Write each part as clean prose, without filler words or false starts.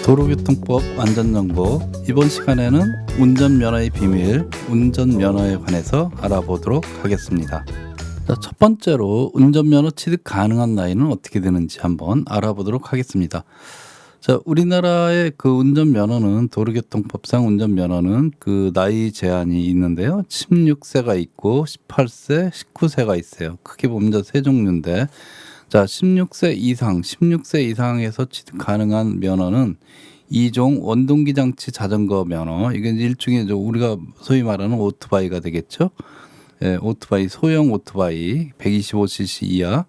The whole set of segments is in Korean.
도로교통법 안전정보. 이번 시간에는 운전면허의 비밀, 운전면허에 관해서 알아보도록 하겠습니다. 자, 첫 번째로 운전면허 취득 가능한 나이는 어떻게 되는지 한번 알아보도록 하겠습니다. 자, 우리나라의 그 운전면허는 도로교통법상 운전면허는 그 나이 제한이 있는데요. 16세가 있고 18세, 19세가 있어요. 크게 보면 이제 세 종류인데, 자, 16세 이상에서 취득 가능한 면허는 2종 원동기 장치 자전거 면허. 이게 이제 일종의 이제 우리가 소위 말하는 오토바이가 되겠죠. 예, 오토바이, 소형 오토바이 125cc 이하.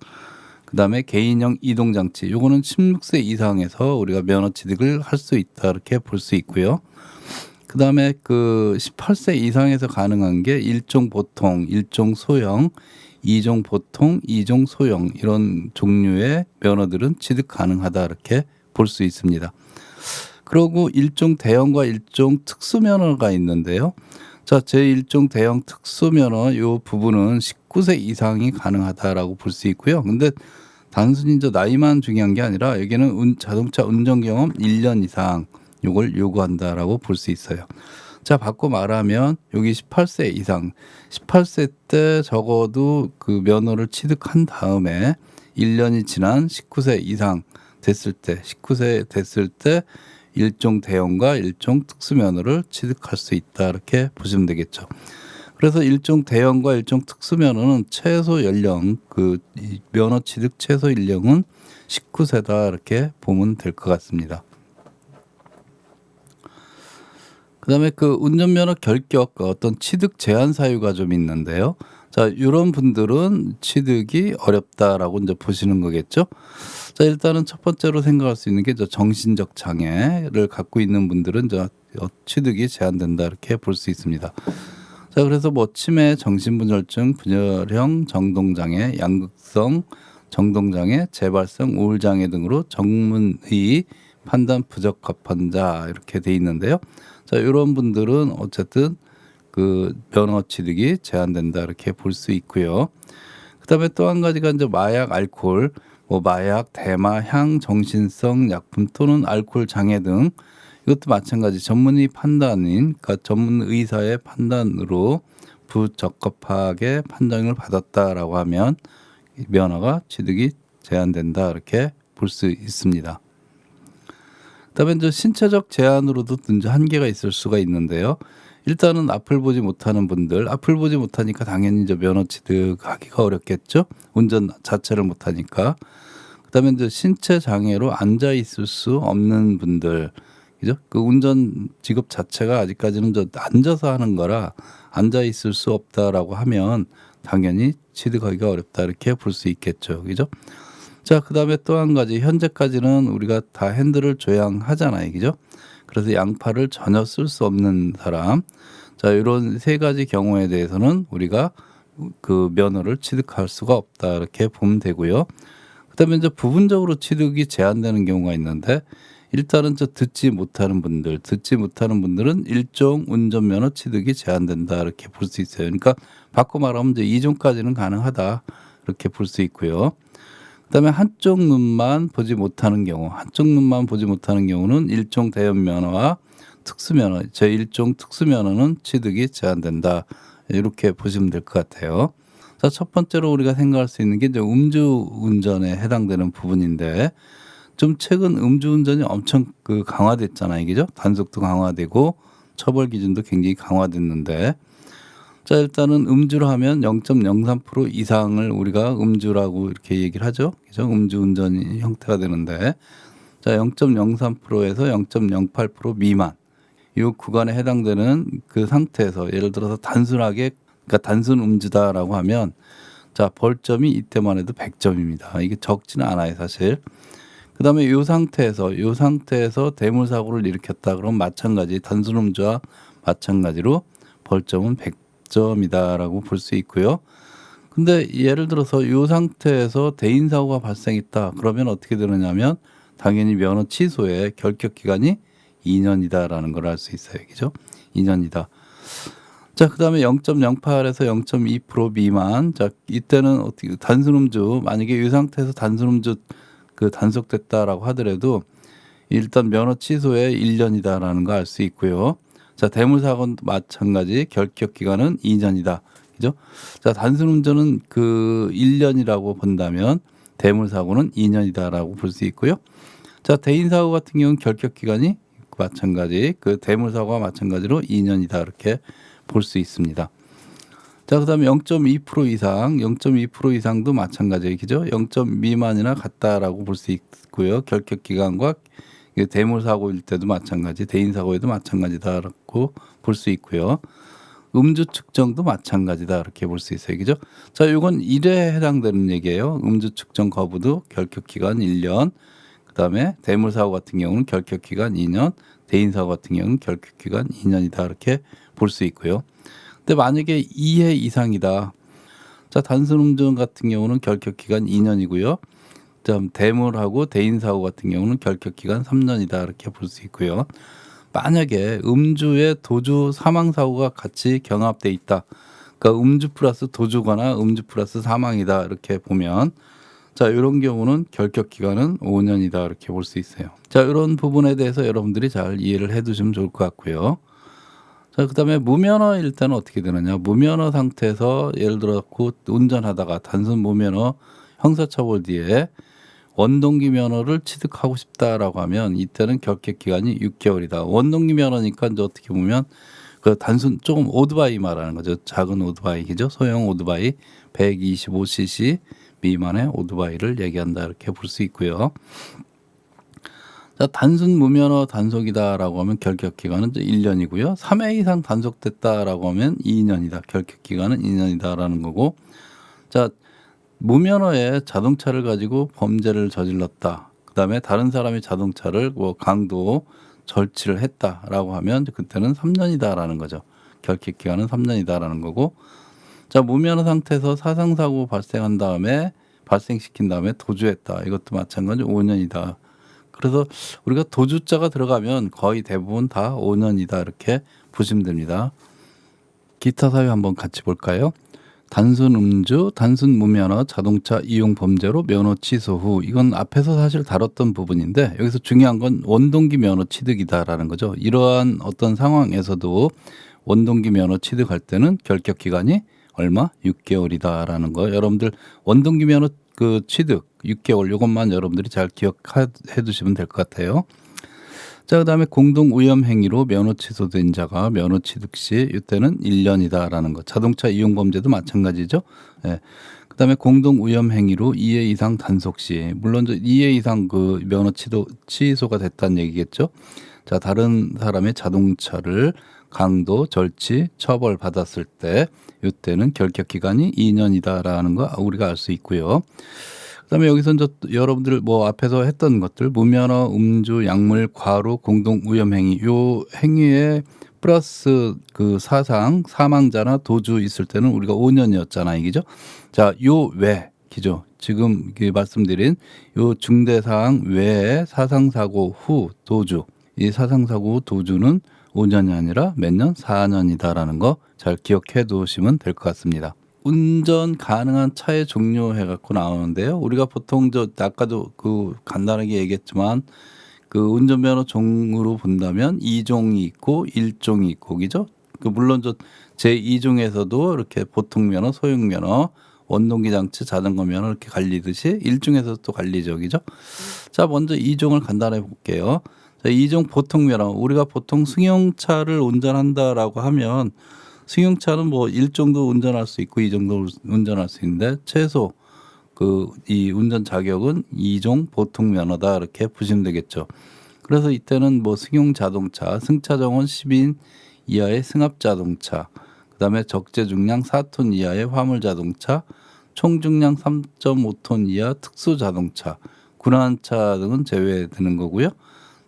그다음에 개인형 이동 장치. 요거는 16세 이상에서 우리가 면허 취득을 할 수 있다, 이렇게 볼 수 있고요. 그다음에 그 18세 이상에서 가능한 게 1종 보통, 1종 소형, 2종 보통, 2종 소형, 이런 종류의 면허들은 취득 가능하다, 이렇게 볼 수 있습니다. 그리고 1종 대형과 1종 특수 면허가 있는데요. 자, 제1종 대형 특수 면허 요 부분은 19세 이상이 가능하다라고 볼 수 있고요. 근데 단순히 저 나이만 중요한 게 아니라 여기는 자동차 운전 경험 1년 이상 요걸 요구한다라고 볼 수 있어요. 자, 바꿔 말하면 여기 18세 이상, 18세 때 적어도 그 면허를 취득한 다음에 1년이 지난 19세 이상 됐을 때, 19세 됐을 때 1종 대형과 1종 특수 면허를 취득할 수 있다, 이렇게 보시면 되겠죠. 그래서 1종 대형과 1종 특수 면허는 최소 연령, 그 면허 취득 최소 연령은 19세다, 이렇게 보면 될 것 같습니다. 그다음에 그 운전면허 결격, 어떤 취득 제한 사유가 좀 있는데요. 자, 이런 분들은 취득이 어렵다라고 이제 보시는 거겠죠. 자, 일단은 첫 번째로 생각할 수 있는 게 저 정신적 장애를 갖고 있는 분들은 저 취득이 제한된다, 이렇게 볼 수 있습니다. 자, 그래서 뭐 치매, 정신분열증, 분열형 정동장애, 양극성 정동장애, 재발성 우울장애 등으로 전문의 판단 부적합한 자, 이렇게 돼 있는데요. 자, 이런 분들은 어쨌든 그 면허 취득이 제한된다, 이렇게 볼 수 있고요. 그다음에 또 한 가지가 이제 마약, 알코올, 뭐 마약, 대마, 향, 정신성 약품 또는 알코올 장애 등, 이것도 마찬가지 전문의 판단인, 그러니까 전문 의사의 판단으로 부적합하게 판정을 받았다라고 하면 면허가 취득이 제한된다, 이렇게 볼 수 있습니다. 그다음에 이제 신체적 제한으로도 이제 한계가 있을 수가 있는데요. 일단은 앞을 보지 못하는 분들, 앞을 보지 못하니까 당연히 이제 면허 취득하기가 어렵겠죠. 운전 자체를 못하니까. 그다음에 이제 신체 장애로 앉아 있을 수 없는 분들, 그죠? 그 운전 직업 자체가 아직까지는 저 앉아서 하는 거라 앉아 있을 수 없다라고 하면 당연히 취득하기가 어렵다, 이렇게 볼 수 있겠죠, 그죠? 자, 그다음에 또 한 가지, 현재까지는 우리가 다 핸들을 조향하잖아요, 그죠? 그래서 양팔을 전혀 쓸 수 없는 사람. 자, 이런 세 가지 경우에 대해서는 우리가 그 면허를 취득할 수가 없다, 이렇게 보면 되고요. 그다음에 이제 부분적으로 취득이 제한되는 경우가 있는데, 일단은 저 듣지 못하는 분들은 일종 운전면허 취득이 제한된다, 이렇게 볼 수 있어요. 그러니까 바꿔 말하면 이제 2종까지는 가능하다, 이렇게 볼 수 있고요. 그다음에 한쪽 눈만 보지 못하는 경우는 일종 대형 면허와 특수 면허, 제1종 특수 면허는 취득이 제한된다, 이렇게 보시면 될 것 같아요. 자, 첫 번째로 우리가 생각할 수 있는 게 이제 음주운전에 해당되는 부분인데, 좀 최근 음주운전이 엄청 그 강화됐잖아요, 그죠? 단속도 강화되고 처벌 기준도 굉장히 강화됐는데, 자, 일단은 음주를 하면 0.03% 이상을 우리가 음주라고 이렇게 얘기를 하죠, 그죠? 음주운전이 형태가 되는데, 자, 0.03%에서 0.08% 미만 이 구간에 해당되는 그 상태에서, 예를 들어서 단순하게, 그러니까 단순 음주다라고 하면, 자, 벌점이 이때만 해도 100점입니다. 이게 적지는 않아요, 사실. 그다음에 이 상태에서 대물 사고를 일으켰다 그러면 마찬가지, 단순 음주와 마찬가지로 벌점은 100점이다라고 볼 수 있고요. 근데 예를 들어서 이 상태에서 대인 사고가 발생했다 그러면 어떻게 되느냐면 당연히 면허 취소의 결격 기간이 2년이다라는 걸 알 수 있어요, 그죠? 2년이다. 자, 그다음에 0.08에서 0.2% 미만. 자, 이때는 어떻게 단순 음주, 만약에 이 상태에서 단순 음주 그 단속됐다라고 하더라도 일단 면허 취소에 1년이다라는 거 알 수 있고요. 자, 대물사고는 마찬가지 결격 기간은 2년이다. 그죠? 자, 단순 운전은 그 1년이라고 본다면 대물사고는 2년이다라고 볼 수 있고요. 자, 대인사고 같은 경우는 결격 기간이 마찬가지 그 대물사고와 마찬가지로 2년이다 이렇게 볼 수 있습니다. 자, 그다음에 0.2% 이상, 0.2% 이상도 마찬가지죠. 0점 미만이나 같다라고 볼 수 있고요. 결격 기간과 대물사고일 때도 마찬가지, 대인사고에도 마찬가지다라고 볼 수 있고요. 음주 측정도 마찬가지다 이렇게 볼 수 있어요. 그죠? 자, 이건 1회에 해당되는 얘기예요. 음주 측정 거부도 결격 기간 1년. 그다음에 대물사고 같은 경우는 결격 기간 2년, 대인사고 같은 경우는 결격 기간 2년이다 이렇게 볼 수 있고요. 근데 만약에 2회 이상이다. 자, 단순 음주 같은 경우는 결격 기간 2년이고요. 그다음 대물하고 대인사고 같은 경우는 결격 기간 3년이다 이렇게 볼 수 있고요. 만약에 음주에 도주 사망 사고가 같이 경합돼 있다. 그러니까 음주 플러스 도주거나 음주 플러스 사망이다 이렇게 보면 자, 이런 경우는 결격 기간은 5년이다 이렇게 볼 수 있어요. 자, 이런 부분에 대해서 여러분들이 잘 이해를 해 두시면 좋을 것 같고요. 자, 그다음에 무면허일 때는 어떻게 되느냐? 무면허 상태에서 예를 들어 운전하다가 단순 무면허 형사처벌 뒤에 원동기 면허를 취득하고 싶다라고 하면 이때는 결격 기간이 6개월이다. 원동기 면허니까 이제 어떻게 보면 그 단순 조금 오토바이 말하는 거죠. 작은 오토바이죠. 소형 오토바이 125cc 미만의 오토바이를 얘기한다 이렇게 볼 수 있고요. 자, 단순 무면허 단속이다라고 하면 결격 기간은 1년이고요. 3회 이상 단속됐다라고 하면 2년이다. 결격 기간은 2년이다라는 거고. 자, 무면허에 자동차를 가지고 범죄를 저질렀다. 그다음에 다른 사람의 자동차를 뭐 강도 절취를 했다라고 하면 그때는 3년이다라는 거죠. 결격 기간은 3년이다라는 거고. 자, 무면허 상태에서 사상사고 발생시킨 다음에 도주했다. 이것도 마찬가지 5년이다. 그래서 우리가 도주자가 들어가면 거의 대부분 다 5년이다 이렇게 보시면 됩니다. 기타 사유 한번 같이 볼까요? 단순 음주, 단순 무면허 자동차 이용 범죄로 면허 취소 후, 이건 앞에서 사실 다뤘던 부분인데 여기서 중요한 건 원동기 면허 취득이다라는 거죠. 이러한 어떤 상황에서도 원동기 면허 취득할 때는 결격 기간이 얼마? 6개월이다라는 거. 여러분들 원동기 면허 그 취득 6개월 이것만 여러분들이 잘 기억해 두시면 될 것 같아요. 자, 그다음에 공동 위험 행위로 면허 취소된 자가 면허 취득 시 이때는 1년이다라는 거. 자동차 이용 범죄도 마찬가지죠. 예. 그다음에 공동 위험 행위로 2회 이상 단속 시, 물론 2회 이상 그 면허 취소가 됐다는 얘기겠죠. 자, 다른 사람의 자동차를 강도 절취 처벌 받았을 때 이때는 결격 기간이 2년이다라는 거 우리가 알 수 있고요. 그다음에 여기서 이제 여러분들 뭐 앞에서 했던 것들 무면허, 음주, 약물, 과로, 공동 위험 행위 요 행위에 플러스 그 사망자나 도주 있을 때는 우리가 5년이었잖아요, 이죠? 자, 요 외 기죠. 지금 말씀드린 요 중대 사항 외에 사상사고 후 도주, 이 사상사고 후 도주는 5년이 아니라 몇 년? 4년이다라는 거 잘 기억해 두시면 될 것 같습니다. 운전 가능한 차의 종류 해갖고 나오는데요. 우리가 보통 아까도 그 간단하게 얘기했지만 그 운전면허 종으로 본다면 2종이 있고 1종이 있고 그죠? 그 물론 제2종에서도 이렇게 보통면허, 소형면허, 원동기 장치, 자전거 면허 이렇게 갈리듯이 1종에서도 또 갈리죠, 그죠? 자, 먼저 2종을 간단히 볼게요. 자, 2종 보통면허, 우리가 보통 승용차를 운전한다라고 하면 승용차는 뭐 1종도 운전할 수 있고 2종도 운전할 수 있는데 최소 이 운전 자격은 2종 보통 면허다 이렇게 보시면 되겠죠. 그래서 이때는 뭐 승용 자동차, 승차 정원 10인 이하의 승합 자동차, 그다음에 적재 중량 4톤 이하의 화물 자동차, 총 중량 3.5톤 이하 특수 자동차, 군환차 등은 제외되는 거고요.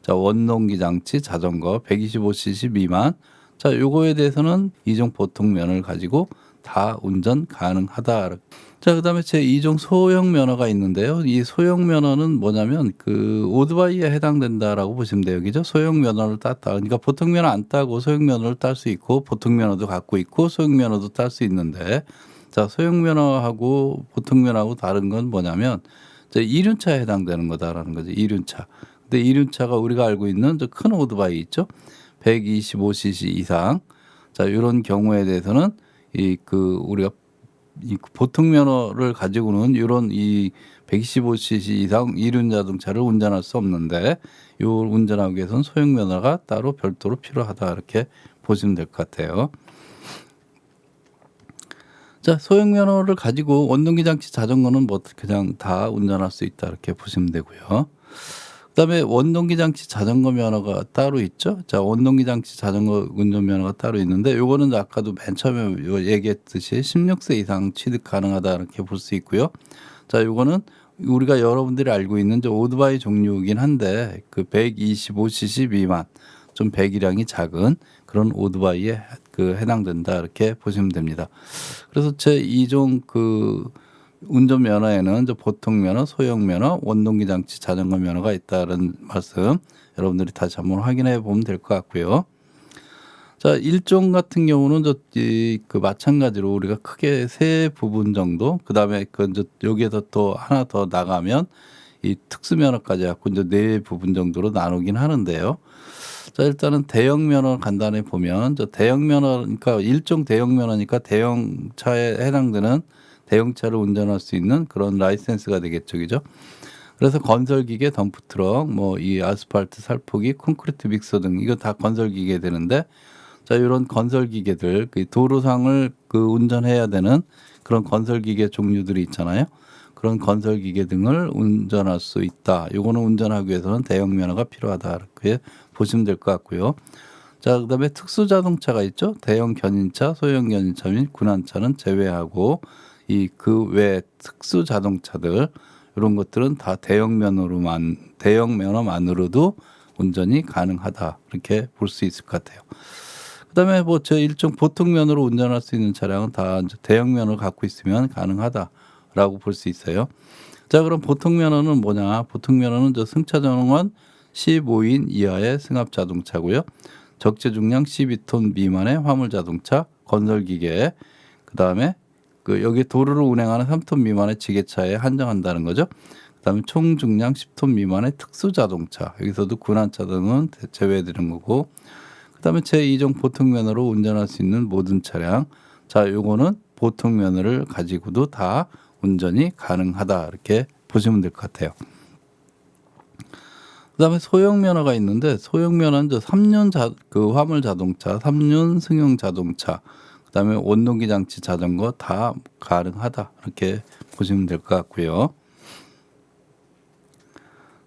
자, 원동기 장치, 자전거 125cc 미만. 자, 요거에 대해서는 2종 보통 면허를 가지고 다 운전 가능하다. 자, 그다음에 제2종 소형 면허가 있는데요. 이 소형 면허는 뭐냐면 그 오토바이에 해당된다라고 보시면 돼요. 그죠? 소형 면허를 땄다. 그러니까 보통 면허 안 따고 소형 면허를 딸 수 있고 보통 면허도 갖고 있고 소형 면허도 딸 수 있는데 자, 소형 면허하고 보통 면허하고 다른 건 뭐냐면 이륜차에 해당되는 거다라는 거죠. 이륜차. 근데 이륜차가 우리가 알고 있는 저 큰 오토바이 있죠? 125cc 이상. 자, 요런 경우에 대해서는 우리가 보통 면허를 가지고는 요런 125cc 이상 이륜 자동차를 운전할 수 없는데, 요 운전하기 위해서는 소형 면허가 따로 별도로 필요하다, 이렇게 보시면 될 것 같아요. 자, 소형 면허를 가지고 원동기 장치 자전거는 뭐 그냥 다 운전할 수 있다, 이렇게 보시면 되고요. 그다음에 원동기 장치 자전거 면허가 따로 있죠. 자, 원동기 장치 자전거 운전 면허가 따로 있는데, 요거는 아까도 맨 처음에 얘기했듯이 16세 이상 취득 가능하다, 이렇게 볼 수 있고요. 자, 요거는 우리가 여러분들이 알고 있는 저 오토바이 종류이긴 한데, 그 125cc 미만, 좀 배기량이 작은 그런 오토바이에 해당된다, 이렇게 보시면 됩니다. 그래서 제 2종 운전 면허에는 저 보통 면허, 소형 면허, 원동기 장치 자전거 면허가 있다는 말씀 여러분들이 다시 한번 확인해 보면 될 것 같고요. 자, 1종 같은 경우는 마찬가지로 우리가 크게 세 부분 정도, 그다음에 여기에서 또 하나 더 나가면 이 특수 면허까지 갖고 이제 네 부분 정도로 나누긴 하는데요. 자, 일단은 대형 면허 간단히 보면, 저 대형 면허니까 일종 대형 면허니까 대형차에 해당되는 대형차를 운전할 수 있는 그런 라이센스가 되겠죠, 그죠? 그래서 건설기계, 덤프트럭, 뭐 이 아스팔트 살포기, 콘크리트 믹서 등 이거 다 건설기계 되는데, 자, 이런 건설기계들, 도로상을 운전해야 되는 그런 건설기계 종류들이 있잖아요. 그런 건설기계 등을 운전할 수 있다. 요거는 운전하기 위해서는 대형 면허가 필요하다, 이렇게 보시면 될 것 같고요. 자, 그다음에 특수 자동차가 있죠. 대형 견인차, 소형 견인차 및 군환차는 제외하고 그 외 특수 자동차들, 이런 것들은 다 대형 면허만으로도 운전이 가능하다, 이렇게 볼 수 있을 것 같아요. 그다음에 뭐 저 일종 보통 면허로 운전할 수 있는 차량은 다 이제 대형 면허를 갖고 있으면 가능하다라고 볼 수 있어요. 자, 그럼 보통 면허는 뭐냐? 보통 면허는 저 승차 전원 15인 이하의 승합 자동차고요. 적재 중량 12톤 미만의 화물 자동차, 건설기계, 그다음에 여기 도로를 운행하는 3톤 미만의 지게차에 한정한다는 거죠. 그다음에 총 중량 10톤 미만의 특수 자동차, 여기서도 군환차 등은 제외되는 거고, 그다음에 제2종 보통 면허로 운전할 수 있는 모든 차량, 자, 요거는 보통 면허를 가지고도 다 운전이 가능하다, 이렇게 보시면 될 것 같아요. 그다음에 소형 면허가 있는데, 소형 면허는 3륜 화물 자동차, 3륜 승용 자동차, 그다음에 원동기 장치 자전거 다 가능하다, 이렇게 보시면 될 것 같고요.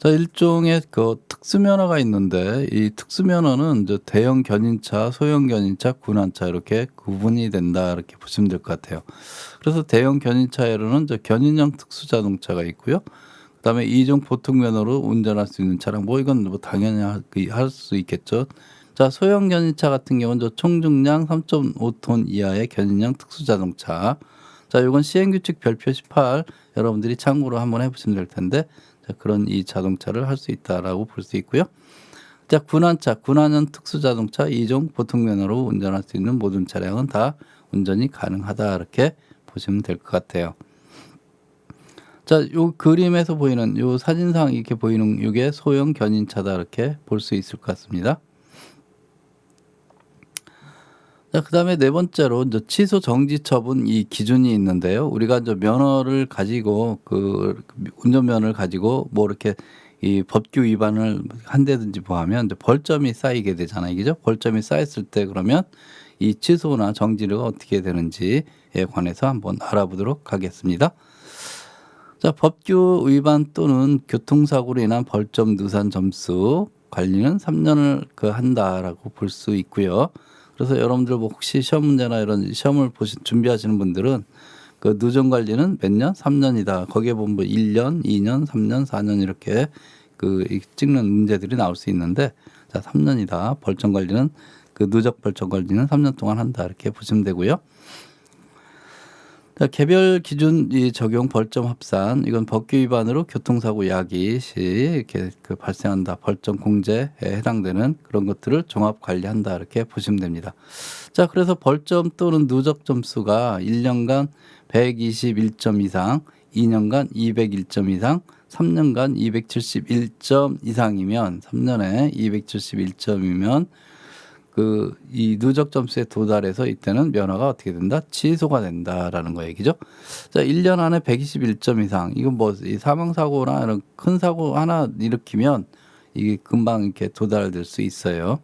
자, 일종의 특수 면허가 있는데, 이 특수 면허는 대형 견인차, 소형 견인차, 군환차 이렇게 구분이 된다, 이렇게 보시면 될 것 같아요. 그래서 대형 견인차에는 견인형 특수 자동차가 있고요. 그다음에 2종 보통 면허로 운전할 수 있는 차량, 뭐 이건 뭐 당연히 할 수 있겠죠. 자, 소형 견인차 같은 경우는 총 중량 3.5톤 이하의 견인형 특수 자동차. 자, 이건 시행규칙 별표 18 여러분들이 참고로 한번 해보시면 될 텐데, 자, 그런 이 자동차를 할 수 있다라고 볼 수 있고요. 자, 군환차, 군환형 특수 자동차 2종 보통 면허로 운전할 수 있는 모든 차량은 다 운전이 가능하다, 이렇게 보시면 될 것 같아요. 자, 요 그림에서 보이는 요 사진상 이렇게 보이는 이게 소형 견인차다, 이렇게 볼 수 있을 것 같습니다. 자, 그다음에 네 번째로 취소 정지 처분 이 기준이 있는데요. 우리가 면허를 가지고 운전면허를 가지고 뭐 이렇게 이 법규 위반을 한다든지 뭐 하면 벌점이 쌓이게 되잖아요. 그죠? 벌점이 쌓였을 때 그러면 이 취소나 정지가 어떻게 되는지에 관해서 한번 알아보도록 하겠습니다. 자, 법규 위반 또는 교통사고로 인한 벌점 누산 점수 관리는 3년을 한다라고 볼 수 있고요. 그래서 여러분들 뭐 혹시 시험 문제나 이런 시험을 준비하시는 분들은 누전 관리는 몇 년? 3년이다. 거기에 보면 뭐 1년, 2년, 3년, 4년 이렇게 찍는 문제들이 나올 수 있는데, 자, 3년이다. 벌점 관리는 누적 벌점 관리는 3년 동안 한다, 이렇게 보시면 되고요. 자, 개별 기준 적용 벌점 합산, 이건 법규 위반으로 교통사고 야기 시 이렇게 발생한다, 벌점 공제에 해당되는 그런 것들을 종합 관리한다, 이렇게 보시면 됩니다. 자, 그래서 벌점 또는 누적 점수가 1년간 121점 이상, 2년간 201점 이상, 3년간 271점 이상이면 3년에 271점이면 이 누적 점수에 도달해서 이때는 면허가 어떻게 된다? 취소가 된다라는 거 얘기죠. 자, 1년 안에 121점 이상. 이건 뭐 이 사망 사고나 이런 큰 사고 하나 일으키면 이게 금방 이렇게 도달될 수 있어요.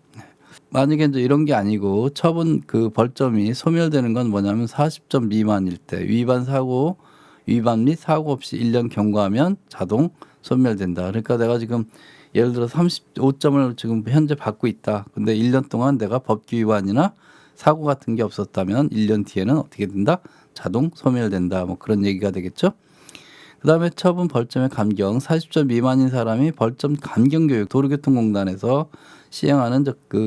만약에 이제 이런 게 아니고 처분 벌점이 소멸되는 건 뭐냐면 40점 미만일 때 위반 및 사고 없이 1년 경과하면 자동 소멸된다. 그러니까 내가 지금 예를 들어 35점을 지금 현재 받고 있다. 근데 1년 동안 내가 법규 위반이나 사고 같은 게 없었다면 1년 뒤에는 어떻게 된다? 자동 소멸된다. 뭐 그런 얘기가 되겠죠. 그다음에 처분 벌점의 감경 40점 미만인 사람이 벌점 감경 교육 도로교통공단에서 시행하는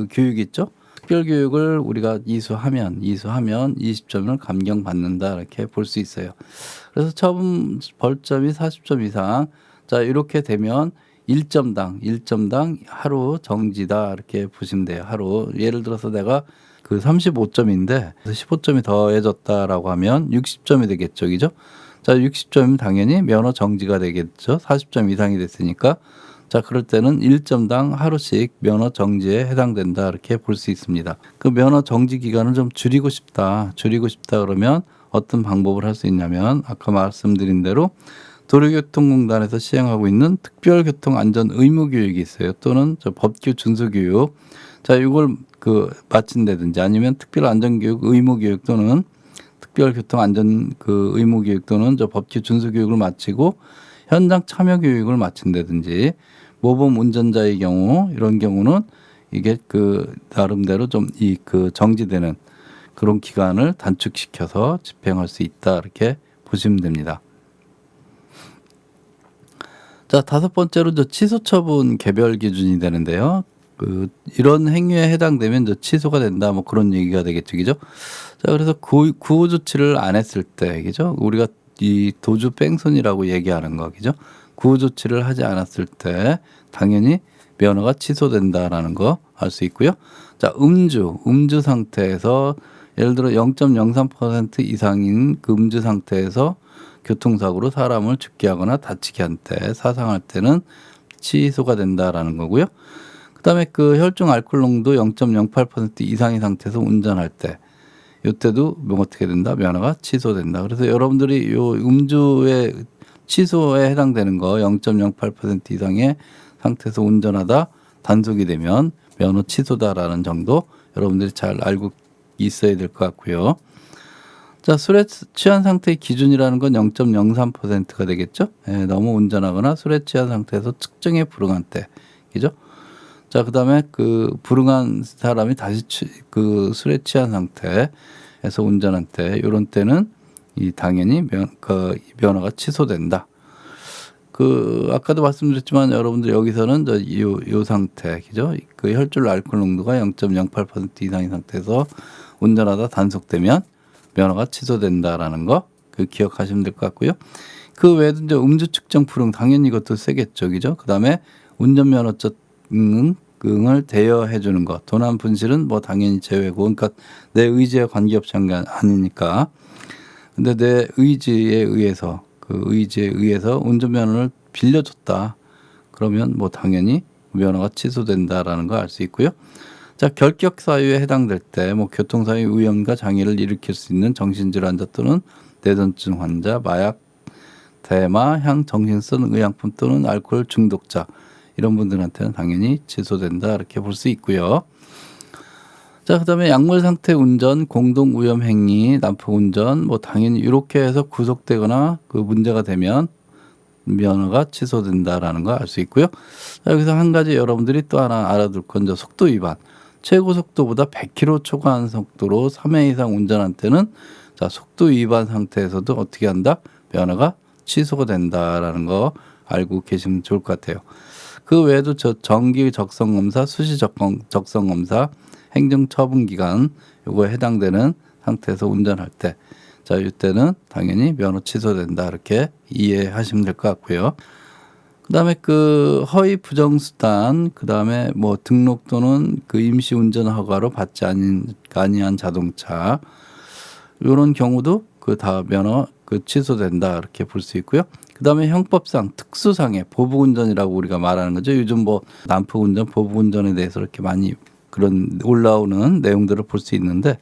교육 있죠. 특별 교육을 우리가 이수하면 20점을 감경받는다 이렇게 볼 수 있어요. 그래서 처분 벌점이 40점 이상 자 이렇게 되면 1점당 하루 정지다 이렇게 보시면 돼요. 하루 예를 들어서 내가 35점인데 15점이 더해졌다라고 하면 60점이 되겠죠, 그죠? 자 60점이면 당연히 면허 정지가 되겠죠. 40점 이상이 됐으니까. 자 그럴 때는 1점당 하루씩 면허 정지에 해당된다 이렇게 볼 수 있습니다. 그 면허 정지 기간을 좀 줄이고 싶다 그러면 어떤 방법을 할 수 있냐면 아까 말씀드린 대로 도로교통공단에서 시행하고 있는 특별교통안전의무교육이 있어요. 또는 법규 준수교육. 자 이걸 마친다든지 아니면 특별안전교육 의무교육 또는 특별교통안전 의무교육 또는 법규 준수교육을 마치고 현장 참여교육을 마친다든지 모범 운전자의 경우 이런 경우는 이게 나름대로 좀 정지되는 그런 기간을 단축시켜서 집행할 수 있다 이렇게 보시면 됩니다. 자, 5번째로 취소 처분 개별 기준이 되는데요. 이런 행위에 해당되면 취소가 된다 뭐 그런 얘기가 되겠죠, 그죠? 자, 그래서 구호 조치를 안 했을 때, 그죠? 우리가 이 도주 뺑소니라고 얘기하는 거, 그죠? 구호 조치를 하지 않았을 때 당연히 면허가 취소된다라는 거 알 수 있고요. 자, 음주 상태에서 예를 들어 0.03% 이상인 음주 상태에서 교통사고로 사람을 죽게 하거나 다치게 한 때, 사상할 때는 취소가 된다라는 거고요. 그다음에 혈중 알코올 농도 0.08% 이상인 상태에서 운전할 때, 이때도 어떻게 된다? 면허가 취소된다. 그래서 여러분들이 요 음주의 취소에 해당되는 거 0.08% 이상의 상태에서 운전하다 단속이 되면 면허 취소다라는 정도 여러분들이 잘 알고 있어야 될 것 같고요. 자, 술에 취한 상태의 기준이라는 건 0.03%가 되겠죠. 예, 너무 운전하거나 술에 취한 상태에서 측정에 불응한 때, 그죠? 자, 그다음에 불응한 사람이 다시 술에 취한 상태에서 운전한 때, 이런 때는 당연히 면허가 취소된다. 아까도 말씀드렸지만 여러분들 여기서는 요 상태, 그죠? 혈중 알코올 농도가 0.08% 이상인 상태에서 운전하다 단속되면 면허가 취소된다라는 거 기억하시면 될 것 같고요. 그 외에도 이제 음주 측정 불응 당연히 이것도 세겠죠, 그죠? 그다음에 운전면허증을 대여해 주는 것, 도난 분실은 뭐 당연히 제외고, 그러니까 내 의지에 관계없이 한 게 아니니까. 근데 내 의지에 의해서 운전면허를 빌려줬다. 그러면 뭐 당연히 면허가 취소된다라는 거 알 수 있고요. 자, 결격 사유에 해당될 때 뭐 교통사유 위험과 장애를 일으킬 수 있는 정신질환자 또는 뇌전증 환자, 마약, 대마, 향, 정신성 의약품 또는 알코올 중독자 이런 분들한테는 당연히 취소된다 이렇게 볼 수 있고요. 자, 그다음에 약물 상태 운전, 공동 위험 행위, 난폭 운전 뭐 당연히 이렇게 해서 구속되거나 문제가 되면 면허가 취소된다라는 거 알 수 있고요. 자, 여기서 한 가지 여러분들이 또 하나 알아둘 건 속도 위반. 최고 속도보다 100km 초과한 속도로 3회 이상 운전한 때는 자, 속도 위반 상태에서도 어떻게 한다? 면허가 취소가 된다라는 거 알고 계시면 좋을 것 같아요. 그 외에도 정기 적성 검사, 수시 적성 검사, 행정 처분 기간 요거에 해당되는 상태에서 운전할 때 자, 이때는 당연히 면허 취소된다 이렇게 이해하시면 될 것 같고요. 그다음에 허위 부정수단, 그다음에 뭐 등록 또는 임시 운전 허가로 받지 아니한 자동차 이런 경우도 다 면허 취소된다 이렇게 볼 수 있고요. 그다음에 형법상 특수상해 보복운전이라고 우리가 말하는 거죠. 요즘 뭐 난폭운전, 보복운전에 대해서 이렇게 많이 그런 올라오는 내용들을 볼 수 있는데,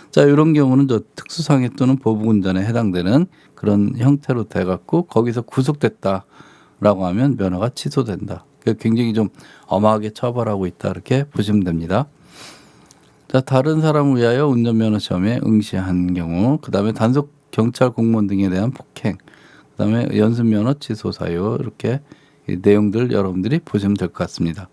자, 이런 경우는 저 특수상해 또는 보복운전에 해당되는 그런 형태로 돼갖고 거기서 구속됐다라고 하면 면허가 취소된다. 굉장히 좀 엄하게 처벌하고 있다, 이렇게 보시면 됩니다. 자, 다른 사람을 위하여 운전면허 시험에 응시한 경우, 그다음에 단속 경찰 공무원 등에 대한 폭행, 그다음에 연습면허 취소 사유, 이렇게 이 내용들 여러분들이 보시면 될 것 같습니다.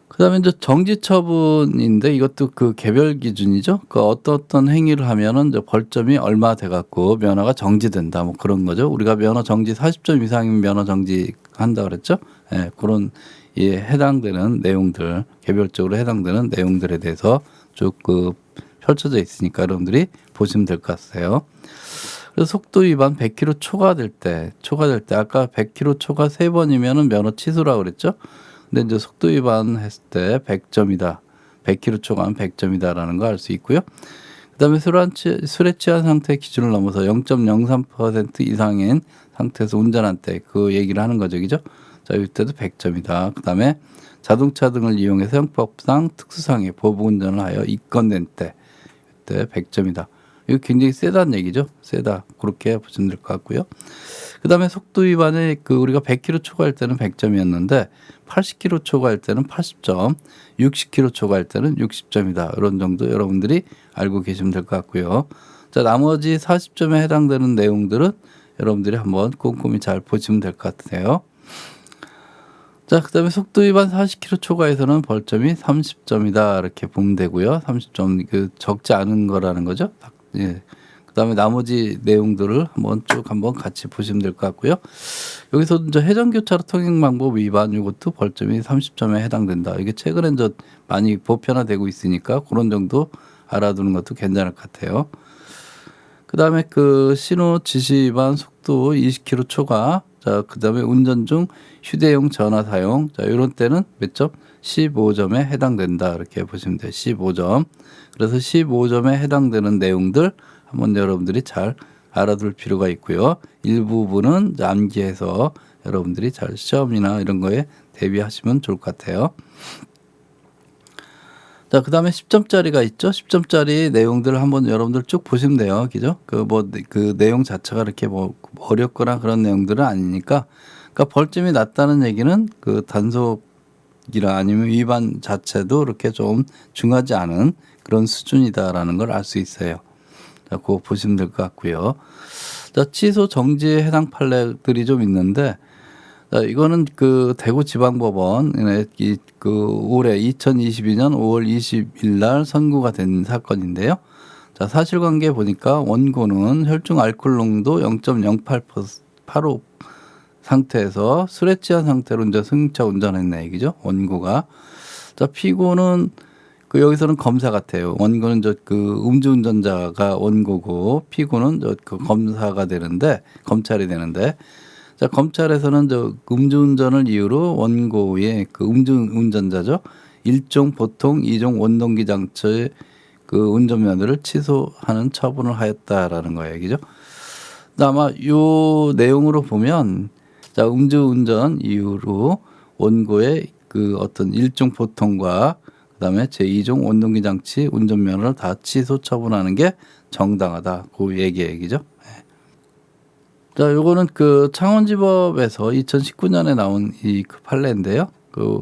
그다음에 이제 정지 처분인데 이것도 그 개별 기준이죠. 그 어떤 행위를 하면은 이제 벌점이 얼마 돼갖고 면허가 정지된다, 뭐 그런 거죠. 우리가 면허 정지 40점 이상이면 면허 정지한다 그랬죠. 예, 그런 예, 해당되는 내용들, 개별적으로 해당되는 내용들에 대해서 쭉 그 펼쳐져 있으니까 여러분들이 보시면 될 것 같아요. 그래서 속도 위반 100km 초과될 때 아까 100km 초과 3번이면은 면허 취소라고 그랬죠. 근데 이제 속도 위반했을 때 100점이다. 100km 초과하면 100점이다라는 거 알 수 있고요. 그다음에 술에 취한 상태 기준을 넘어서 0.03% 이상인 상태에서 운전한 때 그 얘기를 하는 거죠, 그죠? 자, 이때도 100점이다. 그다음에 자동차 등을 이용해서 형법상 특수상해 보복운전을 하여 입건된 때, 이때 100점이다. 이거 굉장히 세다는 얘기죠. 세다. 그렇게 보시면 될 것 같고요. 그다음에 속도 위반에 그 우리가 100km 초과할 때는 100점이었는데 80km 초과할 때는 80점, 60km 초과할 때는 60점이다. 이런 정도 여러분들이 알고 계시면 될 것 같고요. 자, 나머지 40점에 해당되는 내용들은 여러분들이 한번 꼼꼼히 잘 보시면 될 것 같아요. 자, 그다음에 속도 위반 40km 초과에서는 벌점이 30점이다. 이렇게 보면 되고요. 30점 그 적지 않은 거라는 거죠. 예. 그다음에 나머지 내용들을 한번 같이 보시면 될 것 같고요. 여기서 이제 해전교차로 통행 방법 위반 이것도 벌점이 30점에 해당된다. 이게 최근에 이제 많이 보편화되고 있으니까 그런 정도 알아두는 것도 괜찮을 것 같아요. 그다음에 그 신호 지시 위반 속도 20km 초과. 자, 그다음에 운전 중 휴대용 전화 사용. 자, 이런 때는 몇 점? 15점에 해당된다. 이렇게 보시면 돼요. 15점. 그래서 15점에 해당되는 내용들 한번 여러분들이 잘 알아둘 필요가 있고요. 일부분은 암기해서 여러분들이 잘 시험이나 이런 거에 대비하시면 좋을 것 같아요. 자, 그다음에 10점짜리가 있죠. 10점짜리 내용들을 한번 여러분들 쭉 보시면 돼요. 그죠? 그 내용 자체가 이렇게 뭐 어렵거나 그런 내용들은 아니니까. 그러니까 벌점이 낮다는 얘기는 그 단속이나 아니면 위반 자체도 이렇게 좀 중하지 않은 그런 수준이다라는 걸 알 수 있어요. 자, 그거 보시면 될 것 같고요. 자, 취소 정지에 해당 판례들이 좀 있는데, 자, 이거는 그 대구지방법원 그 올해 2022년 5월 20일 날 선고가 된 사건인데요. 자, 사실관계 보니까 원고는 혈중 알코올 농도 0.0885 상태에서 술에 취한 상태로 이제 승용차 운전했네 얘기죠. 원고가. 자, 피고는 그 여기서는 검사 같아요. 원고는 저 그 음주운전자가 원고고 피고는 저 그 검사가 되는데 검찰이 되는데, 자, 검찰에서는 저 음주운전을 이유로 원고의 그 음주운전자죠. 1종 보통 2종 원동기 장치의 그 운전면허를 취소하는 처분을 하였다라는 거예요, 얘기죠. 아마 요 내용으로 보면, 자, 음주운전 이유로 원고의 그 어떤 1종 보통과 그다음에 제2종 원동기 장치 운전면허를 다 취소 처분하는 게 정당하다. 그 얘기죠. 자, 요거는 그 창원지법에서 2019년에 나온 이 그 판례인데요. 그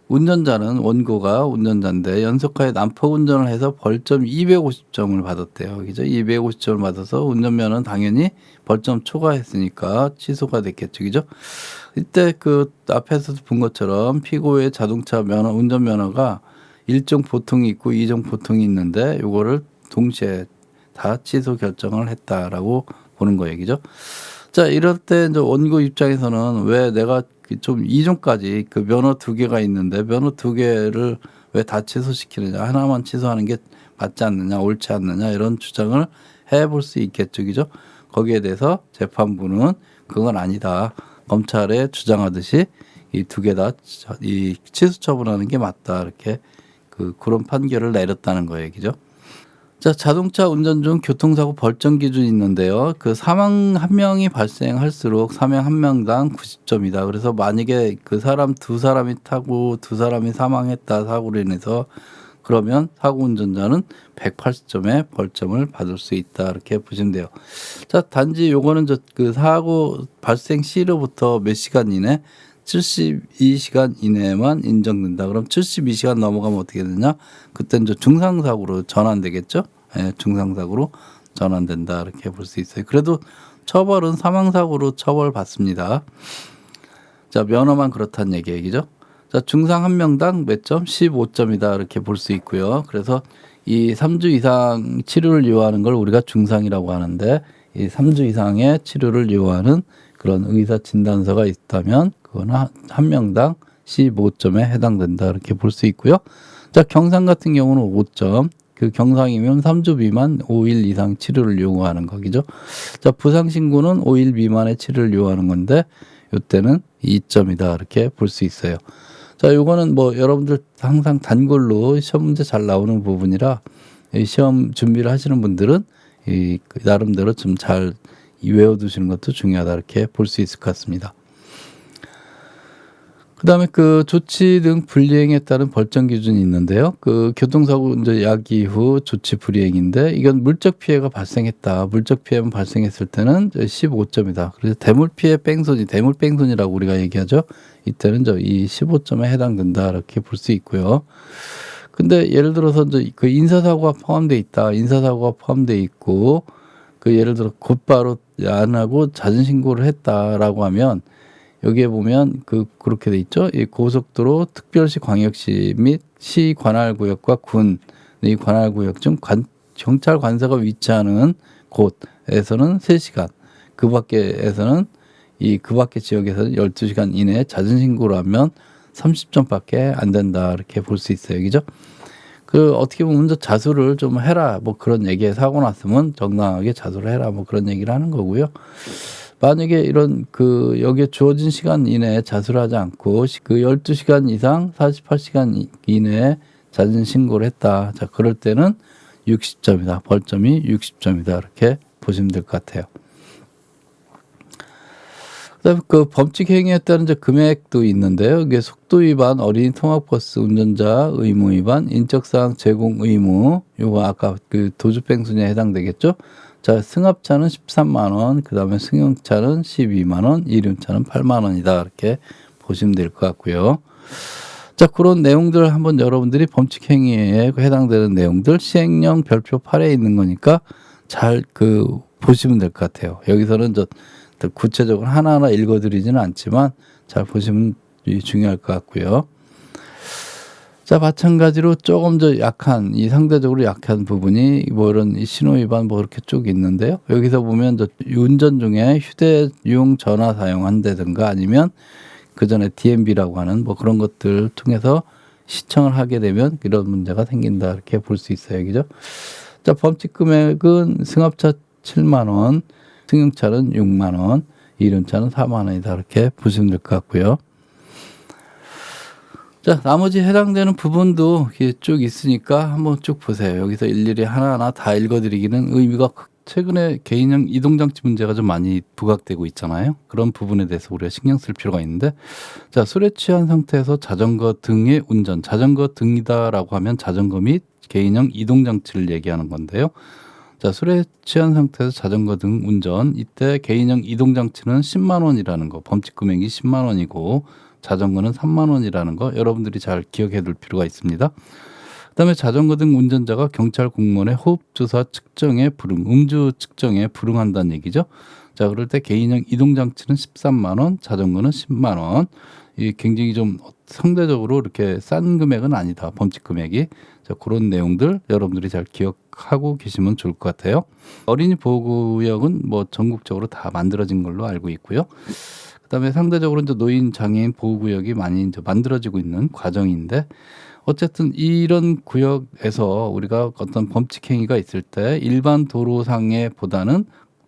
운전자는 원고가 운전자인데 연속하여 난폭 운전을 해서 벌점 250점을 받았대요. 그죠? 250점을 받아서 운전면허는 당연히 벌점 초과했으니까 취소가 됐겠죠. 그죠? 이때 그 앞에서도 본 것처럼 피고의 자동차 면허, 운전면허가 1종 보통이 있고 2종 보통이 있는데 요거를 동시에 다 취소 결정을 했다라고 보는 거예요. 그죠? 자, 이럴 때 이제 원고 입장에서는 왜 내가 좀 2종까지 그 면허 2개가 있는데 면허 2개를 왜 다 취소시키느냐, 하나만 취소하는 게 맞지 않느냐, 옳지 않느냐, 이런 주장을 해볼 수 있겠죠. 그죠? 거기에 대해서 재판부는 그건 아니다. 검찰에 주장하듯이 이 2개 다 이 취소 처분하는 게 맞다. 이렇게 그런 판결을 내렸다는 거예요. 그죠? 자, 자동차 운전 중 교통사고 벌점 기준이 있는데요. 그 사망 한 명이 발생할수록 사망 한 명당 90점이다. 그래서 만약에 그 사람 두 사람이 타고 두 사람이 사망했다 사고로 인해서 그러면 사고 운전자는 180점의 벌점을 받을 수 있다. 이렇게 보시면 돼요. 자, 단지 요거는 그 사고 발생 시로부터 몇 시간 이내 72시간 이내만 인정된다. 그럼 72시간 넘어가면 어떻게 되냐? 그때는 중상사고로 전환되겠죠? 예, 중상사고로 전환된다. 이렇게 볼 수 있어요. 그래도 처벌은 사망사고로 처벌받습니다. 자, 면허만 그렇다는 얘기죠. 자, 중상 한 명당 몇 점? 15점이다. 이렇게 볼 수 있고요. 그래서 이 3주 이상 치료를 요하는 걸 우리가 중상이라고 하는데, 이 3주 이상의 치료를 요하는 그런 의사 진단서가 있다면 그거는 한 명당 15점에 해당된다. 이렇게 볼 수 있고요. 자, 경상 같은 경우는 5점. 그 경상이면 3주 미만 5일 이상 치료를 요구하는 거죠. 자, 부상 신고는 5일 미만의 치료를 요구하는 건데 이때는 2점이다. 이렇게 볼 수 있어요. 자, 요거는 뭐 여러분들 항상 단골로 시험 문제 잘 나오는 부분이라 이 시험 준비를 하시는 분들은 이 나름대로 좀 잘 외워두시는 것도 중요하다. 이렇게 볼 수 있을 것 같습니다. 그다음에 그 조치 등 불이행에 따른 벌점 기준이 있는데요. 그 교통사고 이제 야기 후 조치 불이행인데 이건 물적 피해가 발생했다. 물적 피해만 발생했을 때는 15점이다. 그래서 대물 피해 뺑소니, 대물 뺑소니라고 우리가 얘기하죠. 이때는 이 15점에 해당된다. 이렇게 볼 수 있고요. 근데 예를 들어서 이제 그 인사사고가 포함돼 있다. 인사사고가 포함돼 있고 그 예를 들어 곧바로 안 하고 자진 신고를 했다라고 하면 여기에 보면 그렇게 돼 있죠. 이 고속도로 특별시 광역시 및 시 관할구역과 군 이 관할구역 중 경찰 관서가 위치하는 곳에서는 3시간, 그 밖에서는 그 밖의 지역에서는 12시간 이내에 자진 신고를 하면 30점밖에 안 된다. 이렇게 볼 수 있어요. 그죠? 어떻게 보면 먼저 자수를 좀 해라. 뭐 그런 얘기에 사고 났으면 정당하게 자수를 해라. 뭐 그런 얘기를 하는 거고요. 만약에 이런 여기에 주어진 시간 이내에 자수를 하지 않고 12시간 이상 48시간 이내에 자진 신고를 했다. 자, 그럴 때는 60점이다. 벌점이 60점이다. 이렇게 보시면 될 것 같아요. 그다음에 범칙 행위에 따른 금액도 있는데요. 이게 속도 위반, 어린이 통학버스 운전자 의무 위반, 인적사항 제공 의무, 요거 아까 도주뺑소니에 해당되겠죠. 자, 승합차는 13만 원, 그다음에 승용차는 12만 원, 이륜차는 8만 원이다. 이렇게 보시면 될 것 같고요. 자, 그런 내용들 한번 여러분들이 범칙 행위에 해당되는 내용들 시행령 별표 8에 있는 거니까 잘 보시면 될 것 같아요. 여기서는 구체적으로 하나하나 읽어드리지는 않지만 잘 보시면 중요할 것 같고요. 자, 마찬가지로 조금 더 약한, 상대적으로 약한 부분이 뭐 이런 신호 위반 뭐 그렇게 쭉 있는데요. 여기서 보면 운전 중에 휴대용 전화 사용한다든가 아니면 그 전에 DMB라고 하는 뭐 그런 것들 통해서 시청을 하게 되면 이런 문제가 생긴다. 이렇게 볼 수 있어요. 그죠? 자, 범칙 금액은 승합차 7만 원, 승용차는 6만 원, 이륜차는 4만 원이다. 이렇게 보시면 될 것 같고요. 자, 나머지 해당되는 부분도 쭉 있으니까 한번 쭉 보세요. 여기서 일일이 하나하나 다 읽어드리기는 의미가 최근에 개인형 이동장치 문제가 좀 많이 부각되고 있잖아요. 그런 부분에 대해서 우리가 신경 쓸 필요가 있는데, 자, 술에 취한 상태에서 자전거 등의 운전, 자전거 등이다라고 하면 자전거 및 개인형 이동장치를 얘기하는 건데요. 자, 술에 취한 상태에서 자전거 등 운전, 이때 개인형 이동장치는 10만 원이라는 거, 범칙 금액이 10만 원이고 자전거는 3만 원이라는 거 여러분들이 잘 기억해 둘 필요가 있습니다. 그다음에 자전거 등 운전자가 경찰 공무원의 호흡주사 측정에 불응, 음주 측정에 불응한다는 얘기죠. 자, 그럴 때 개인형 이동장치는 13만 원, 자전거는 10만 원. 이 굉장히 좀 상대적으로 이렇게 싼 금액은 아니다. 범칙 금액이. 자, 그런 내용들 여러분들이 잘 기억하고 계시면 좋을 것 같아요. 어린이 보호구역은 뭐 전국적으로 다 만들어진 걸로 알고 있고요. 그다음에 상대적으로 노인 장애인 보호구역이 많이 만들어지고 있는 과정인데, 어쨌든 이런 구역에서 우리가 어떤 범칙 행위가 있을 때 일반 도로상에 보다는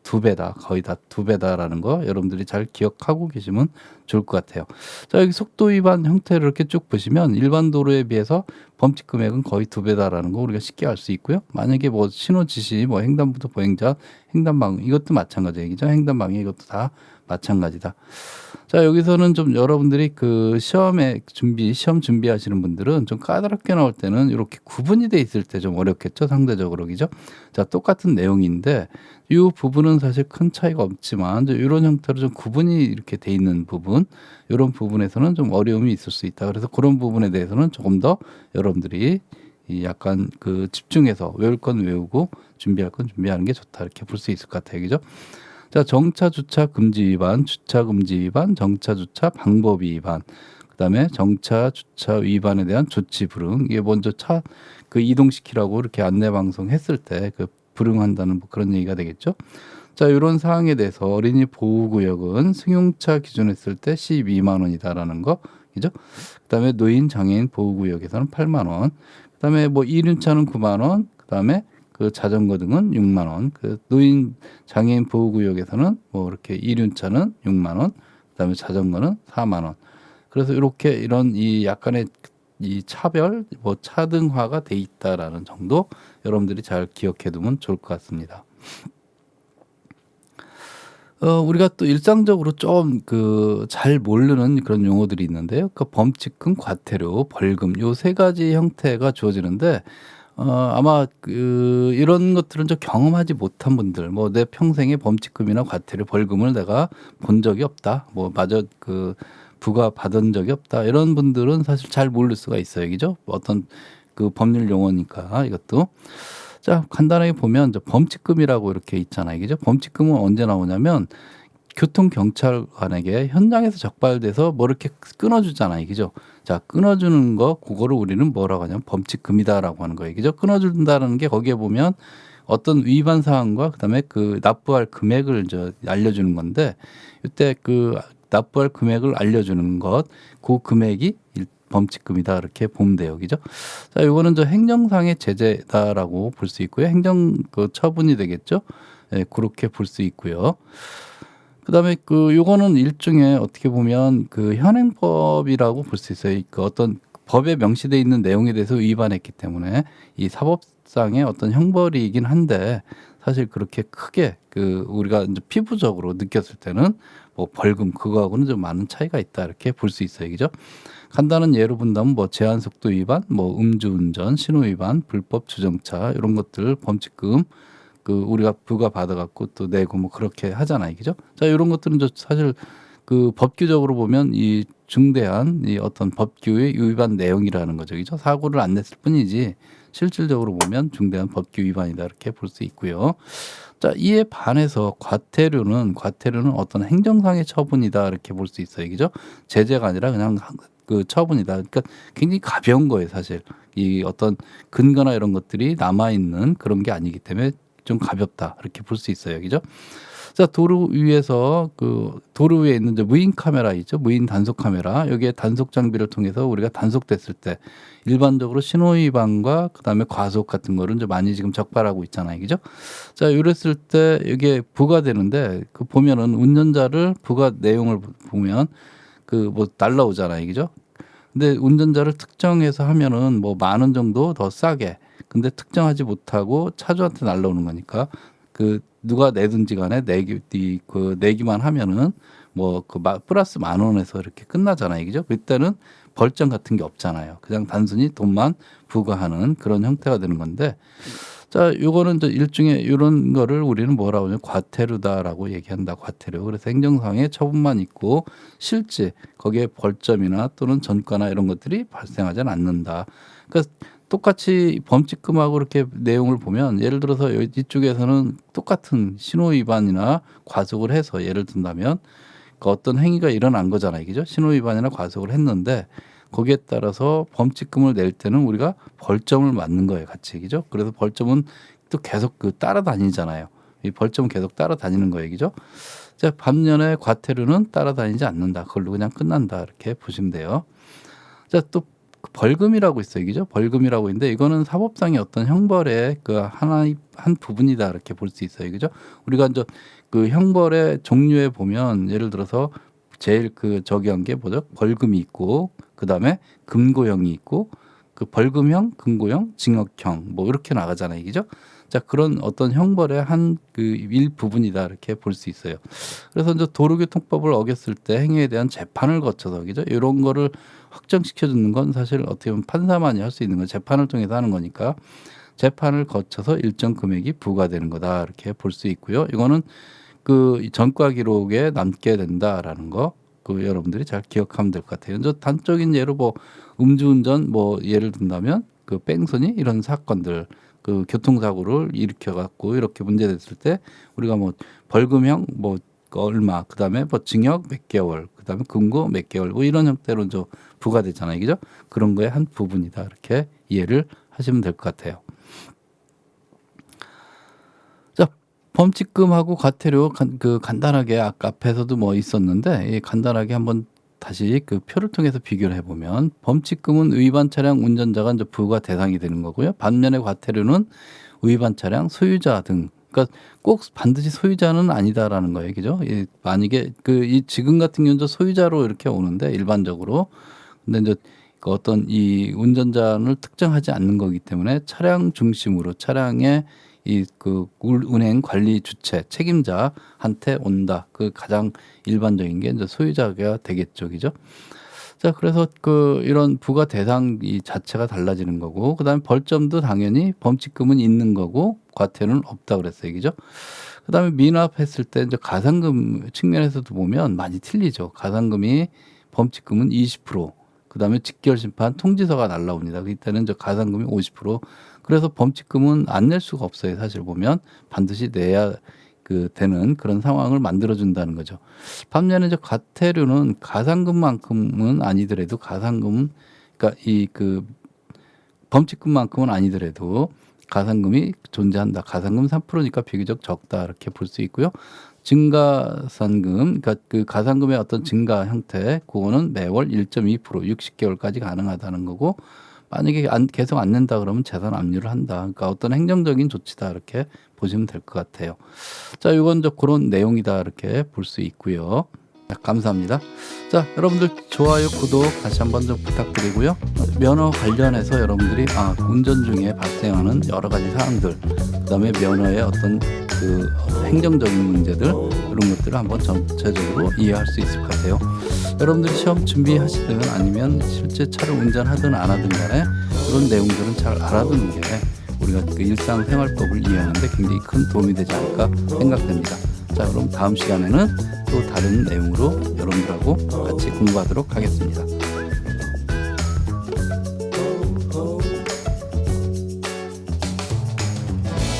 두 배다. 거의 다 두 배다라는 거 여러분들이 잘 기억하고 계시면 좋을 것 같아요. 자, 여기 속도 위반 형태를 이렇게 쭉 보시면 일반 도로에 비해서 범칙 금액은 거의 두 배다라는 거 우리가 쉽게 알 수 있고요. 만약에 뭐 신호 지시, 뭐 횡단부도 보행자, 횡단방해 이것도 마찬가지 얘기죠. 횡단방해 이것도 다 마찬가지다. 자, 여기서는 좀 여러분들이 그 시험 준비하시는 분들은 좀 까다롭게 나올 때는 이렇게 구분이 돼 있을 때 좀 어렵겠죠, 상대적으로. 그죠? 자, 똑같은 내용인데 이 부분은 사실 큰 차이가 없지만 이런 형태로 좀 구분이 이렇게 돼 있는 부분, 이런 부분에서는 좀 어려움이 있을 수 있다. 그래서 그런 부분에 대해서는 조금 더 여러분들이 이 약간 그 집중해서 외울 건 외우고 준비할 건 준비하는 게 좋다. 이렇게 볼 수 있을 것 같아요. 그죠? 자, 정차 주차 금지 위반, 주차 금지 위반, 정차 주차 방법 위반, 그다음에 정차 주차 위반에 대한 조치 불응. 이게 먼저 차 그 이동시키라고 이렇게 안내 방송 했을 때 그 불응한다는 뭐 그런 얘기가 되겠죠. 자, 이런 사항에 대해서 어린이 보호구역은 승용차 기준 했을 때 12만 원이다라는 거, 그죠? 그다음에 노인 장애인 보호구역에서는 8만 원, 그다음에 뭐 이륜차는 9만 원, 그다음에 그 자전거 등은 6만 원, 그 노인 장애인 보호구역에서는 뭐 이렇게 이륜차는 6만 원, 그다음에 자전거는 4만 원. 그래서 이렇게 이런 이 약간의 이 차별, 뭐 차등화가 돼 있다라는 정도 여러분들이 잘 기억해 두면 좋을 것 같습니다. 우리가 또 일상적으로 좀 그 잘 모르는 그런 용어들이 있는데요. 그 범칙금, 과태료, 벌금 요 세 가지 형태가 주어지는데 아마 그 이런 것들은 좀 경험하지 못한 분들, 뭐 내 평생에 범칙금이나 과태료, 벌금을 내가 본 적이 없다, 뭐 마저 그 부과 받은 적이 없다, 이런 분들은 사실 잘 모를 수가 있어요. 그죠? 어떤 그 법률 용어니까 이것도. 자, 간단하게 보면 이제 범칙금이라고 이렇게 있잖아요. 그죠? 범칙금은 언제 나오냐면 교통경찰관에게 현장에서 적발돼서 뭐 이렇게 끊어주잖아요. 그죠? 자, 끊어주는 거, 그거를 우리는 뭐라고 하냐면 범칙금이다라고 하는 거예요. 그죠? 끊어준다는 게 거기에 보면 어떤 위반 사항과 그다음에 그 납부할 금액을 이제 알려주는 건데, 이때 그 납부할 금액을 알려주는 것, 그 금액이 범칙금이다 이렇게 보면 돼요. 그죠? 자, 이거는 저 행정상의 제재다라고 볼 수 있고요. 행정 그 처분이 되겠죠. 예, 그렇게 볼 수 있고요. 그다음에 그 요거는 일종의 어떻게 보면 그 현행법이라고 볼 수 있어요. 그 어떤 법에 명시되어 있는 내용에 대해서 위반했기 때문에 이 사법상의 어떤 형벌이긴 한데, 사실 그렇게 크게 그 우리가 이제 피부적으로 느꼈을 때는 뭐 벌금 그거하고는 좀 많은 차이가 있다 이렇게 볼 수 있어요. 그죠? 간단한 예로 본다면 뭐 제한 속도 위반, 뭐 음주운전, 신호 위반, 불법 주정차 이런 것들 범칙금 그 우리가 부과 받아 갖고 또 내고 뭐 그렇게 하잖아요. 그죠? 자, 이런 것들은 저 사실 그 법규적으로 보면 이 중대한 이 어떤 법규의 위반 내용이라는 거죠. 그죠? 사고를 안 냈을 뿐이지 실질적으로 보면 중대한 법규 위반이다 이렇게 볼 수 있고요. 자, 이에 반해서 과태료는 어떤 행정상의 처분이다 이렇게 볼 수 있어요. 그죠? 제재가 아니라 그냥 그 처분이다. 그러니까 굉장히 가벼운 거예요, 사실. 이 어떤 근거나 이런 것들이 남아 있는 그런 게 아니기 때문에 좀 가볍다 이렇게 볼 수 있어요. 그죠? 자, 도로 위에서 그 도로 위에 있는 이제 무인 카메라 있죠. 무인 단속 카메라. 여기에 단속 장비를 통해서 우리가 단속됐을 때 일반적으로 신호 위반과 그다음에 과속 같은 거를 이제 많이 지금 적발하고 있잖아요. 그죠? 자, 이랬을 때 이게 부과되는데 그 보면은 운전자를 부과 내용을 보면 그 뭐 날라오잖아요. 그죠? 근데 운전자를 특정해서 하면은 뭐 만 원 정도 더 싸게. 근데 특정하지 못하고 차주한테 날라오는 거니까 그 누가 내든지 간에 내기만 하면은 뭐 그 플러스 만 원에서 이렇게 끝나잖아요. 그죠? 그때는 벌점 같은 게 없잖아요. 그냥 단순히 돈만 부과하는 그런 형태가 되는 건데, 자, 요거는 이제 일종의 이런 거를 우리는 뭐라고 하냐면 과태료다라고 얘기한다. 과태료. 그래서 행정상의 처분만 있고 실제 거기에 벌점이나 또는 전과나 이런 것들이 발생하지는 않는다. 그러니까 똑같이 범칙금하고 이렇게 내용을 보면 예를 들어서 이쪽에서는 똑같은 신호 위반이나 과속을 해서 예를 든다면 그 어떤 행위가 일어난 거잖아요. 그죠? 신호 위반이나 과속을 했는데 거기에 따라서 범칙금을 낼 때는 우리가 벌점을 맞는 거예요. 같이. 그죠? 그래서 벌점은 또 계속 그 따라다니잖아요. 이 벌점은 계속 따라다니는 거예요. 그죠? 자, 반면에 과태료는 따라다니지 않는다. 그걸로 그냥 끝난다. 이렇게 보시면 돼요. 자, 또 벌금이라고 있어요. 그죠? 벌금이라고 있는데 이거는 사법상의 어떤 형벌의 그 한 부분이다. 이렇게 볼 수 있어요. 그죠? 우리가 이제 그 형벌의 종류에 보면 예를 들어서 제일 그 저기한 게 뭐죠? 벌금이 있고 그다음에 금고형이 있고 그 벌금형, 금고형, 징역형 뭐 이렇게 나가잖아요, 그죠? 자, 그런 어떤 형벌의 한 그 일부분이다 이렇게 볼 수 있어요. 그래서 이제 도로교통법을 어겼을 때 행위에 대한 재판을 거쳐서 그죠? 이런 거를 확정시켜 주는 건 사실 어떻게 보면 판사만이 할 수 있는 거, 재판을 통해서 하는 거니까 재판을 거쳐서 일정 금액이 부과되는 거다 이렇게 볼 수 있고요. 이거는 그 전과 기록에 남게 된다라는 거, 그 여러분들이 잘 기억하면 될 것 같아요. 저 단적인 예로 뭐 음주운전 뭐 예를 든다면 그 뺑소니 이런 사건들 그 교통사고를 일으켜 갖고 이렇게 문제됐을 때 우리가 뭐 벌금형 뭐 얼마 그다음에 뭐 징역 몇 개월 그다음에 금고 몇 개월 뭐 이런 형태로 저 부과되잖아요, 그죠? 그런 거의 한 부분이다 이렇게 이해를 하시면 될 것 같아요. 자, 범칙금하고 과태료 그 간단하게 아까 앞에서도 뭐 있었는데 이 간단하게 한번 다시 그 표를 통해서 비교를 해보면 범칙금은 위반 차량 운전자가 이제 부과 대상이 되는 거고요. 반면에 과태료는 위반 차량 소유자 등 그러니까 꼭 반드시 소유자는 아니다라는 거예요, 그죠? 만약에 그 이 지금 같은 경우는 소유자로 이렇게 오는데 일반적으로 근데 이제 그 어떤 이 운전자를 특정하지 않는 거기 때문에 차량 중심으로 차량의 이 그 운행 관리 주체 책임자한테 온다. 그 가장 일반적인 게 이제 소유자가 되겠죠, 그죠? 자, 그래서 그 이런 부과 대상이 자체가 달라지는 거고, 그다음에 벌점도 당연히 범칙금은 있는 거고 과태료는 없다 그랬어요, 그죠? 그다음에 미납했을 때 이제 가산금 측면에서도 보면 많이 틀리죠. 가산금이 범칙금은 20%, 그다음에 직결심판 통지서가 날라옵니다. 이때는 이제 가산금이 50%. 그래서 범칙금은 안 낼 수가 없어요. 사실 보면 반드시 내야 그 되는 그런 상황을 만들어 준다는 거죠. 반면에 이제 과태료는 가산금만큼은 아니더라도 가산금 그러니까 이 그 범칙금만큼은 아니더라도 가산금이 존재한다. 가산금 3%니까 비교적 적다 이렇게 볼 수 있고요. 증가산금, 그러니까 그 가산금의 어떤 증가 형태, 그거는 매월 1.2% 60개월까지 가능하다는 거고, 만약에 계속 안 낸다 그러면 재산 압류를 한다. 그러니까 어떤 행정적인 조치다 이렇게 보시면 될 것 같아요. 자, 이건 그런 내용이다 이렇게 볼 수 있고요. 감사합니다. 자, 여러분들 좋아요, 구독 다시 한번 좀 부탁드리고요. 면허 관련해서 여러분들이 운전 중에 발생하는 여러 가지 사항들, 그다음에 면허의 어떤 그 행정적인 문제들 이런 것들을 한번 전체적으로 이해할 수 있을 것 같아요. 여러분들이 시험 준비하시든 아니면 실제 차를 운전하든 안 하든 간에 그런 내용들은 잘 알아두는 게 우리가 그 일상생활법을 이해하는데 굉장히 큰 도움이 되지 않을까 생각됩니다. 자, 그럼 다음 시간에는 또 다른 내용으로 여러분들하고 같이 공부하도록 하겠습니다.